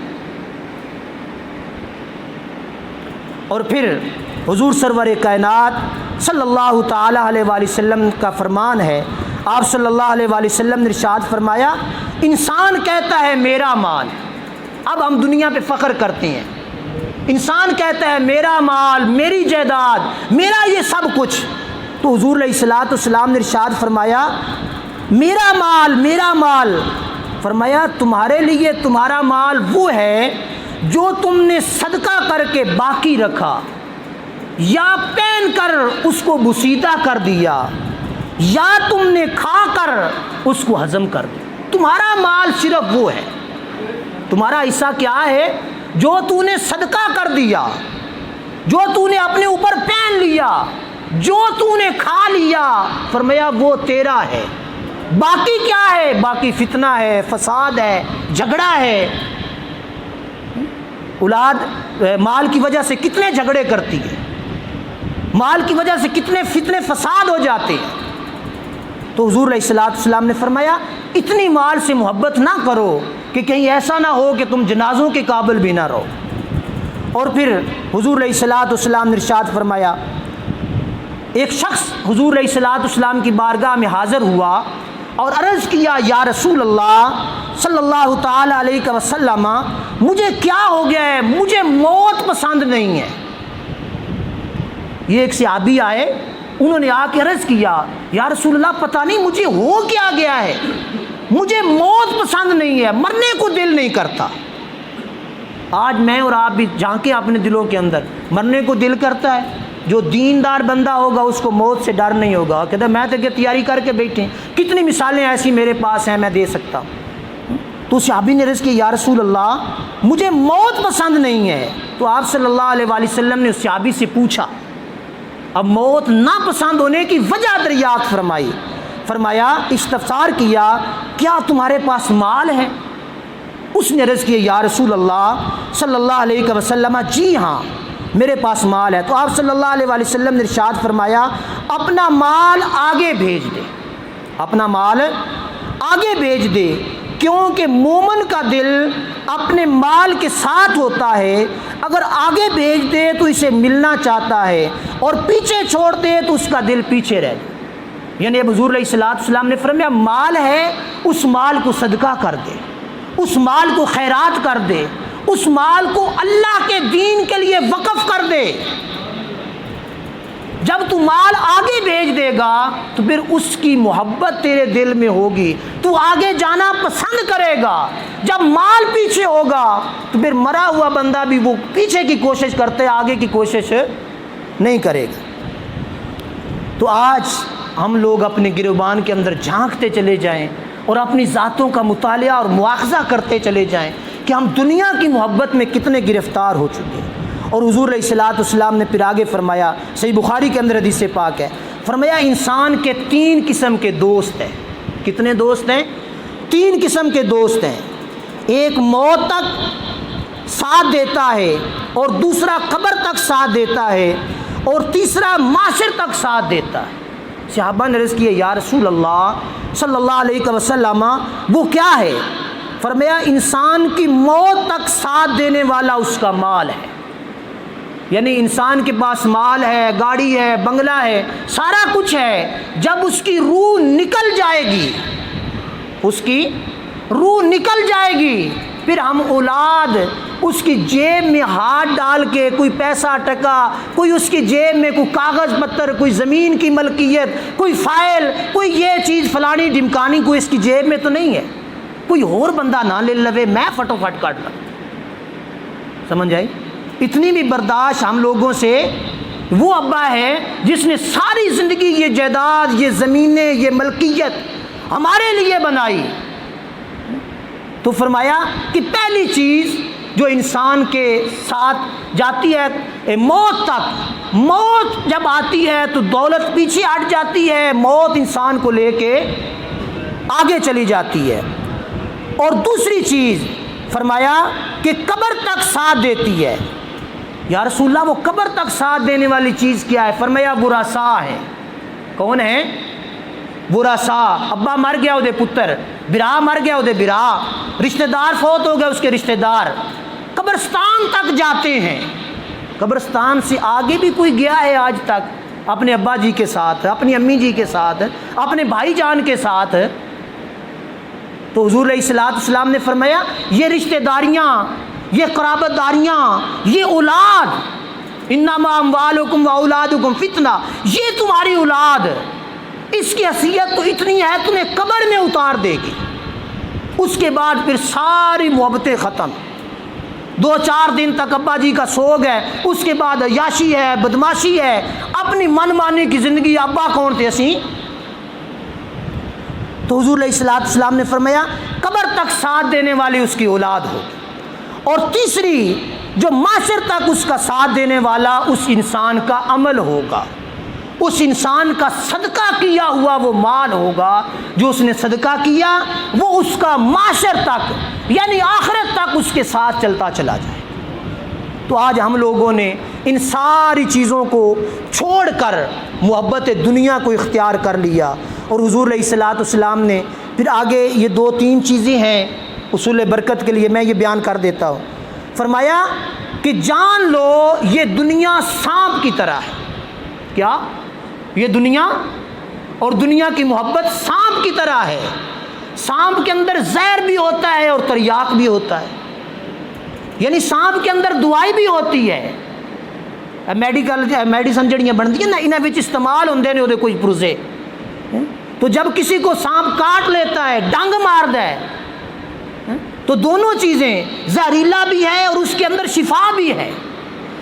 اور پھر حضور سرور کائنات صلی اللہ تعالی علیہ وآلہ وسلم کا فرمان ہے، آپ صلی اللہ علیہ وآلہ وسلم نے ارشاد فرمایا، انسان کہتا ہے میرا مال، اب ہم دنیا پہ فخر کرتے ہیں، انسان کہتا ہے میرا مال، میری جائیداد، میرا یہ سب کچھ، تو حضور علیہ الصلوۃ والسلام نے ارشاد فرمایا میرا مال، میرا مال، فرمایا تمہارے لیے تمہارا مال وہ ہے جو تم نے صدقہ کر کے باقی رکھا، یا پہن کر اس کو بسیدہ کر دیا، یا تم نے کھا کر اس کو ہضم کر دیا۔ تمہارا مال صرف وہ ہے، تمہارا حصہ کیا ہے؟ جو تو نے صدقہ کر دیا، جو تو نے اپنے اوپر پہن لیا، جو تو نے کھا لیا، فرمایا وہ تیرا ہے۔ باقی کیا ہے؟ باقی فتنہ ہے، فساد ہے، جھگڑا ہے۔ اولاد مال کی وجہ سے کتنے جھگڑے کرتی ہے، مال کی وجہ سے کتنے فتنے فساد ہو جاتے ہیں۔ تو حضور علیہ الصلوۃ والسلام نے فرمایا اتنی مال سے محبت نہ کرو کہ کہیں ایسا نہ ہو کہ تم جنازوں کے قابل بھی نہ رہو۔ اور پھر حضور علیہ الصلوۃ والسلام نے ارشاد فرمایا، ایک شخص حضور علیہ الصلوۃ والسلام کی بارگاہ میں حاضر ہوا اور عرض کیا، یا رسول اللہ صلی اللہ تعالی علیہ وسلم، مجھے کیا ہو گیا ہے؟ مجھے موت پسند نہیں ہے۔ یہ ایک صحابی آئے، انہوں نے آ کے عرض کیا، یا رسول اللہ پتہ نہیں مجھے ہو کیا گیا ہے، مجھے موت پسند نہیں ہے، مرنے کو دل نہیں کرتا۔ آج میں اور آپ بھی جھانکیں اپنے دلوں کے اندر، مرنے کو دل کرتا ہے؟ جو دیندار بندہ ہوگا اس کو موت سے ڈر نہیں ہوگا، کہتا ہے میں تو تیاری کر کے بیٹھے، کتنی مثالیں ایسی میرے پاس ہیں میں دے سکتا ہوں۔ تو صحابی نے عرض کیا، یا رسول اللہ مجھے موت پسند نہیں ہے۔ تو آپ صلی اللہ علیہ وآلہ وسلم نے اس صحابی سے پوچھا، اب موت ناپسند ہونے کی وجہ دریافت فرمائی، فرمایا استفسار کیا، کیا تمہارے پاس مال ہے؟ اس نے عرض کیا، یا رسول اللہ صلی اللہ علیہ وسلم جی ہاں میرے پاس مال ہے۔ تو آپ صلی اللہ علیہ وآلہ وسلم نے ارشاد فرمایا، اپنا مال آگے بھیج دے، اپنا مال آگے بھیج دے، کیونکہ مومن کا دل اپنے مال کے ساتھ ہوتا ہے، اگر آگے بھیج دے تو اسے ملنا چاہتا ہے اور پیچھے چھوڑ دے تو اس کا دل پیچھے رہ جائے۔ یعنی اب حضور علیہ الصلوۃ والسلام نے فرمایا مال ہے، اس مال کو صدقہ کر دے، اس مال کو خیرات کر دے، اس مال کو اللہ کے دین کے لیے وقف کر دے۔ جب تو مال آگے بھیج دے گا تو پھر اس کی محبت تیرے دل میں ہوگی، تو آگے جانا پسند کرے گا۔ جب مال پیچھے ہوگا تو پھر مرا ہوا بندہ بھی وہ پیچھے کی کوشش کرتے، آگے کی کوشش نہیں کرے گا۔ تو آج ہم لوگ اپنے گریبان کے اندر جھانکتے چلے جائیں، اور اپنی ذاتوں کا مطالعہ اور مواخذہ کرتے چلے جائیں کہ ہم دنیا کی محبت میں کتنے گرفتار ہو چکے ہیں۔ اور حضور علیہ الصلوۃ والسلام نے پھر آگے فرمایا، صحیح بخاری کے اندر حدیث پاک ہے، فرمایا انسان کے 3 قسم کے دوست ہیں۔ کتنے دوست ہیں؟ 3 قسم کے دوست ہیں۔ ایک موت تک ساتھ دیتا ہے، اور دوسرا قبر تک ساتھ دیتا ہے، اور تیسرا معاشر تک ساتھ دیتا ہے۔ صحابہ نے عرض کیا یا رسول اللہ صلی اللہ علیہ وسلم وہ کیا ہے؟ فرمایا انسان کی موت تک ساتھ دینے والا اس کا مال ہے۔ یعنی انسان کے پاس مال ہے، گاڑی ہے، بنگلہ ہے، سارا کچھ ہے، جب اس کی روح نکل جائے گی، اس کی روح نکل جائے گی، پھر ہم اولاد اس کی جیب میں ہاتھ ڈال کے کوئی پیسہ ٹکا، کوئی اس کی جیب میں کوئی کاغذ پتر، کوئی زمین کی ملکیت، کوئی فائل، کوئی یہ چیز فلانی ڈمکانی، کوئی اس کی جیب میں تو نہیں ہے، کوئی اور بندہ نہ لے لوے، میں فٹو فٹ کاٹ لوں۔ سمجھ آئی؟ اتنی بھی برداشت ہم لوگوں سے وہ ابا ہے جس نے ساری زندگی یہ جائیداد، یہ زمینیں، یہ ملکیت ہمارے لیے بنائی۔ تو فرمایا کہ پہلی چیز جو انسان کے ساتھ جاتی ہے موت تک، موت جب آتی ہے تو دولت پیچھے ہٹ جاتی ہے، موت انسان کو لے کے آگے چلی جاتی ہے۔ اور دوسری چیز فرمایا کہ قبر تک ساتھ دیتی ہے۔ یا رسول اللہ وہ قبر تک ساتھ دینے والی چیز کیا ہے؟ فرمایا ورثا ہے۔ کون ہے؟ ورثا۔ ابا مر گیا وہ پتر، برا مر گیا وہ برا، رشتہ دار فوت ہو گئے اس کے رشتہ دار، قبرستان تک جاتے ہیں۔ قبرستان سے آگے بھی کوئی گیا ہے آج تک اپنے ابا جی کے ساتھ، اپنی امی جی کے ساتھ، اپنے بھائی جان کے ساتھ؟ تو حضور علیہ الصلوۃ والسلام نے فرمایا یہ رشتہ داریاں، یہ قرابت داریاں، یہ اولاد، انما اموالکم واولادکم فتنہ، یہ تمہاری اولاد، اس کی حیثیت تو اتنی ہے تمہیں قبر میں اتار دے گی، اس کے بعد پھر ساری محبتیں ختم۔ 2-4 دن تک ابا جی کا سوگ ہے، اس کے بعد عیاشی ہے، بدماشی ہے، اپنی من مانی کی زندگی۔ ابا کون تھے اسی؟ تو حضور علیہ الصلوۃ والسلام نے فرمایا قبر تک ساتھ دینے والی اس کی اولاد ہوگی۔ اور تیسری جو معاشر تک اس کا ساتھ دینے والا اس انسان کا عمل ہوگا، اس انسان کا صدقہ کیا ہوا وہ مال ہوگا، جو اس نے صدقہ کیا وہ اس کا معاشر تک یعنی آخرت تک اس کے ساتھ چلتا چلا جائے۔ تو آج ہم لوگوں نے ان ساری چیزوں کو چھوڑ کر محبت دنیا کو اختیار کر لیا۔ اور حضور علیہ الصلوۃ والسلام نے پھر آگے یہ 2-3 چیزیں ہیں اصول برکت کے لیے، میں یہ بیان کر دیتا ہوں۔ فرمایا کہ جان لو یہ دنیا سانپ کی طرح ہے۔ کیا؟ یہ دنیا اور دنیا کی محبت سانپ کی طرح ہے۔ سانپ کے اندر زہر بھی ہوتا ہے اور تریاق بھی ہوتا ہے، یعنی سانپ کے اندر دوائی بھی ہوتی ہے۔ میڈیسن جڑیاں بنتی ہیں نا، انہاں وچ استعمال ہوندے نے وہ کوئی پرزے۔ تو جب کسی کو سانپ کاٹ لیتا ہے، ڈنگ ماردا ہے، تو دونوں چیزیں زہریلا بھی ہے اور اس کے اندر شفا بھی ہے۔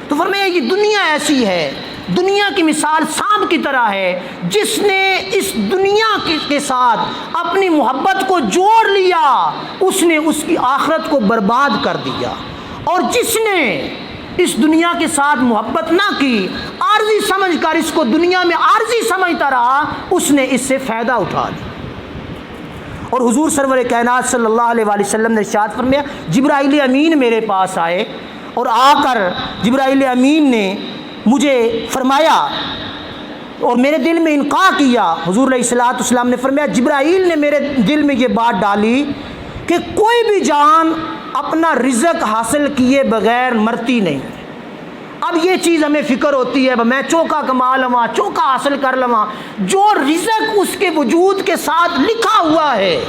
تو فرمایا یہ دنیا ایسی ہے، دنیا کی مثال سانپ کی طرح ہے، جس نے اس دنیا کے ساتھ اپنی محبت کو جوڑ لیا، اس نے اس کی آخرت کو برباد کر دیا۔ اور جس نے اس دنیا کے ساتھ محبت نہ کی، عارضی سمجھ کر اس کو دنیا میں عارضی سمجھتا رہا، اس نے اس سے فائدہ اٹھا لیا۔ اور حضور سرور کائنات صلی اللہ علیہ وآلہ وسلم نے ارشاد فرمایا جبرائیل امین میرے پاس آئے، اور آ کر جبرائیل امین نے مجھے فرمایا اور میرے دل میں القاء کیا۔ حضور علیہ الصلوۃ والسلام نے فرمایا جبرائیل نے میرے دل میں یہ بات ڈالی کہ کوئی بھی جان اپنا رزق حاصل کیے بغیر مرتی نہیں۔ اب یہ چیز ہمیں فکر ہوتی ہے میں چوکا کما لواں، چوکا حاصل کر لواں۔ جو رزق اس کے وجود کے ساتھ لکھا ہوا ہے،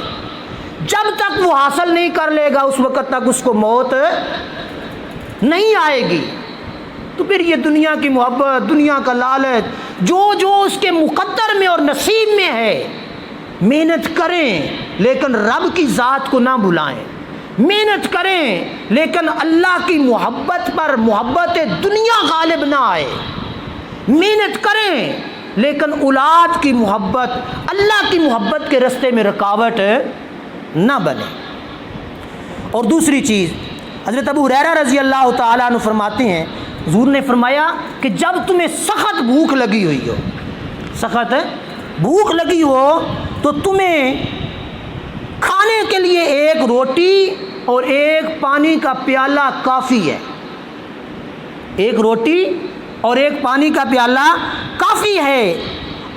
جب تک وہ حاصل نہیں کر لے گا اس وقت تک اس کو موت نہیں آئے گی۔ تو پھر یہ دنیا کی محبت، دنیا کا لالچ، جو اس کے مقدر میں اور نصیب میں ہے، محنت کریں لیکن رب کی ذات کو نہ بھلائیں، محنت کریں لیکن اللہ کی محبت پر محبت دنیا غالب نہ آئے، محنت کریں لیکن اولاد کی محبت، اللہ کی محبت کے رستے میں رکاوٹ نہ بنے۔ اور دوسری چیز، حضرت ابو ہریرہ رضی اللہ تعالیٰ عنہ فرماتے ہیں حضور نے فرمایا کہ جب تمہیں سخت بھوک لگی ہوئی ہو، سخت بھوک لگی ہو، تو تمہیں کھانے کے لیے ایک روٹی اور ایک پانی کا پیالہ کافی ہے۔ ایک روٹی اور ایک پانی کا پیالہ کافی ہے،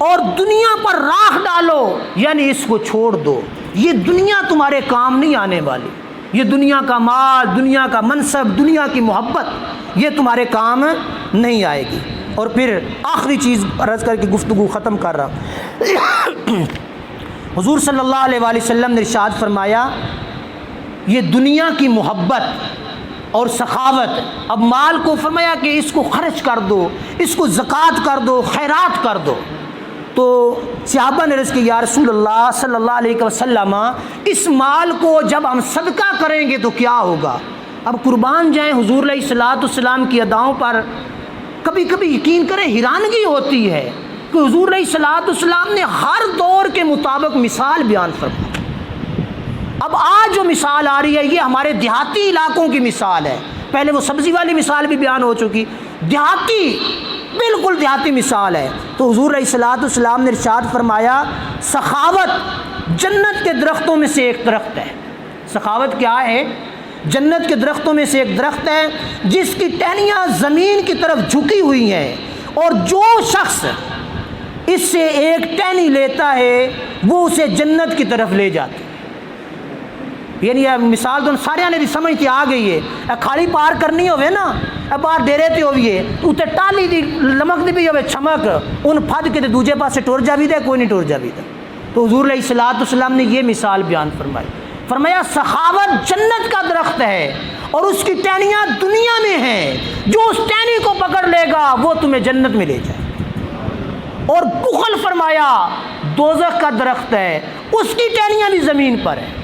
اور دنیا پر راکھ ڈالو، یعنی اس کو چھوڑ دو، یہ دنیا تمہارے کام نہیں آنے والی، یہ دنیا کا مال، دنیا کا منصب، دنیا کی محبت یہ تمہارے کام نہیں آئے گی۔ اور پھر آخری چیز عرض کر کے گفتگو ختم کر رہا ہوں، حضور صلی اللہ علیہ وآلہ وسلم نے ارشاد فرمایا یہ دنیا کی محبت اور سخاوت، اب مال کو فرمایا کہ اس کو خرچ کر دو، اس کو زکوٰۃ کر دو، خیرات کر دو۔ تو صحابہ نے عرض کی یا رسول اللہ صلی اللہ علیہ وسلم اس مال کو جب ہم صدقہ کریں گے تو کیا ہوگا؟ اب قربان جائیں حضور علیہ الصلوۃ والسلام کی اداؤں پر کبھی کبھی یقین کریں حیرانگی ہوتی ہے کہ حضور علیہ الصلوۃ والسلام نے ہر دور کے مطابق مثال بیان فرمائی۔ اب آج جو مثال آ رہی ہے یہ ہمارے دیہاتی علاقوں کی مثال ہے، پہلے وہ سبزی والی مثال بھی بیان ہو چکی، دیہاتی بالکل دیہاتی مثال ہے۔ تو حضور علیہ الصلوۃ والسلام نے ارشاد فرمایا سخاوت جنت کے درختوں میں سے ایک درخت ہے۔ سخاوت کیا ہے؟ جنت کے درختوں میں سے ایک درخت ہے جس کی ٹہنیاں زمین کی طرف جھکی ہوئی ہیں، اور جو شخص اس سے ایک ٹہنی لیتا ہے وہ اسے جنت کی طرف لے جاتا ہے۔ یعنی یہ مثال تو سارے نے سمجھ کے آ گئی ہے، کھالی پار کرنی ہوئے نا باہر ڈیرے تے ہوئیے تو اتنے ٹالی دی لمک دی بھی ہوئے چھمک ان پھد کے دوجے پاسے ٹور جا بھی دے، کوئی نہیں ٹور جا بھی دے۔ تو حضور علیہ الصلوۃ والسلام نے یہ مثال بیان فرمائی، فرمایا سخاوت جنت کا درخت ہے اور اس کی ٹہنیاں دنیا میں ہیں، جو اس ٹہنی کو پکڑ لے گا وہ تمہیں جنت میں لے جائے۔ اور بخل فرمایا دوزخ کا درخت ہے، اس کی ٹہنیاں بھی زمین پر ہیں،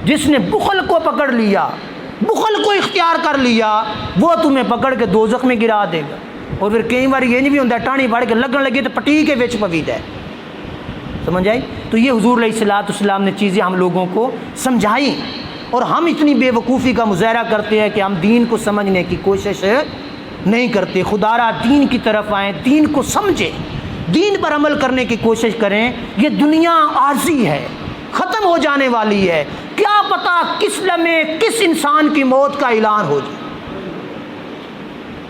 جس نے بخل کو پکڑ لیا، بخل کو اختیار کر لیا، وہ تمہیں پکڑ کے دوزخ میں گرا دے گا۔ اور پھر کئی بار یہ نہیں بھی ہوتا ٹانی پڑھ کے لگن لگی تو پٹی کے وچ پویدا ہے، سمجھ آئی؟ تو یہ حضور علیہ الصلوۃ والسلام نے چیزیں ہم لوگوں کو سمجھائیں، اور ہم اتنی بے وقوفی کا مظاہرہ کرتے ہیں کہ ہم دین کو سمجھنے کی کوشش نہیں کرتے۔ خدا را دین کی طرف آئیں، دین کو سمجھیں، دین پر عمل کرنے کی کوشش کریں۔ یہ دنیا عارضی ہے، ختم ہو جانے والی ہے، کیا پتہ کس لمحے کس انسان کی موت کا اعلان ہو جائے۔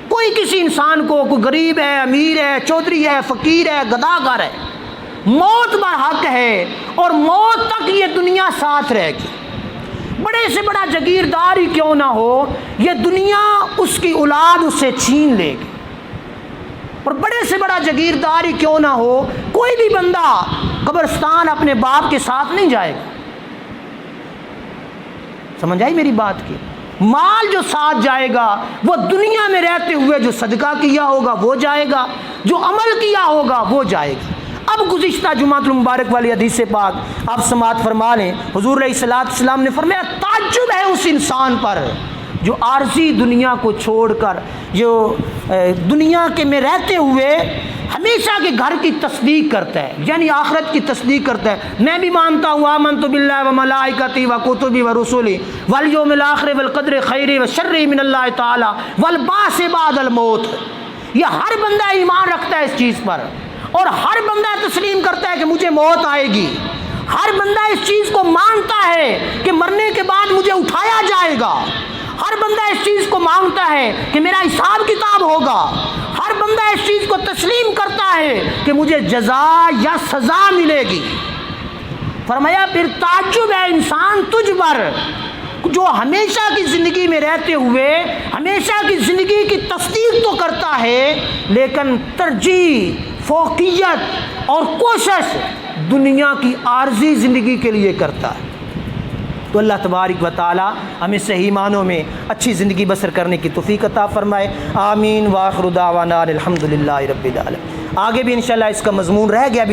کوئی کسی انسان کو، کوئی غریب ہے، امیر ہے، چودھری ہے، فقیر ہے، گداگر ہے، موت برحق ہے، اور موت تک یہ دنیا ساتھ رہے گی۔ بڑے سے بڑا جاگیردار ہی کیوں نہ ہو، یہ دنیا اس کی اولاد اس سے چھین لے گی، اور بڑے سے بڑا جاگیردار ہی کیوں نہ ہو، کوئی بھی بندہ قبرستان اپنے باپ کے ساتھ نہیں جائے گا۔ سمجھ آئی میری بات کی؟ مال جو ساتھ جائے گا وہ دنیا میں رہتے ہوئے جو صدقہ کیا ہوگا وہ جائے گا، جو عمل کیا ہوگا وہ جائے گا۔ اب گزشتہ جمعۃ المبارک والی حدیث پاک آپ سماعت فرما لیں، حضور علیہ الصلوۃ والسلام نے فرمایا تعجب ہے اس انسان پر جو عارضی دنیا کو چھوڑ کر، جو دنیا کے میں رہتے ہوئے ہمیشہ کے گھر کی تصدیق کرتا ہے، یعنی آخرت کی تصدیق کرتا ہے۔ میں بھی مانتا ہوں آمنت باللہ و ملائکتی و کتبی و رسولی والیوم الآخر والقدر خیر و شر من اللہ تعالی والبعث بعد الموت۔ یہ ہر بندہ ایمان رکھتا ہے اس چیز پر، اور ہر بندہ تسلیم کرتا ہے کہ مجھے موت آئے گی، ہر بندہ اس چیز کو مانتا ہے کہ مرنے کے بعد مجھے اٹھایا جائے گا، ہر بندہ اس چیز کو مانتا ہے کہ میرا حساب کتاب ہوگا، ہر بندہ اس چیز کو تسلیم کرتا ہے کہ مجھے جزا یا سزا ملے گی۔ فرمایا پھر تعجب ہے انسان تجھ پر جو ہمیشہ کی زندگی میں رہتے ہوئے ہمیشہ کی زندگی کی تصدیق تو کرتا ہے، لیکن ترجیح، فوقیت اور کوشش دنیا کی عارضی زندگی کے لیے کرتا ہے۔ تو اللہ تبارک و تعالی ہمیں صحیح معنوں میں اچھی زندگی بسر کرنے کی توفیق عطا فرمائے، آمین۔ وآخر دعوانا الحمدللہ رب العالمین۔ آگے بھی انشاءاللہ اس کا مضمون رہ گیا بھی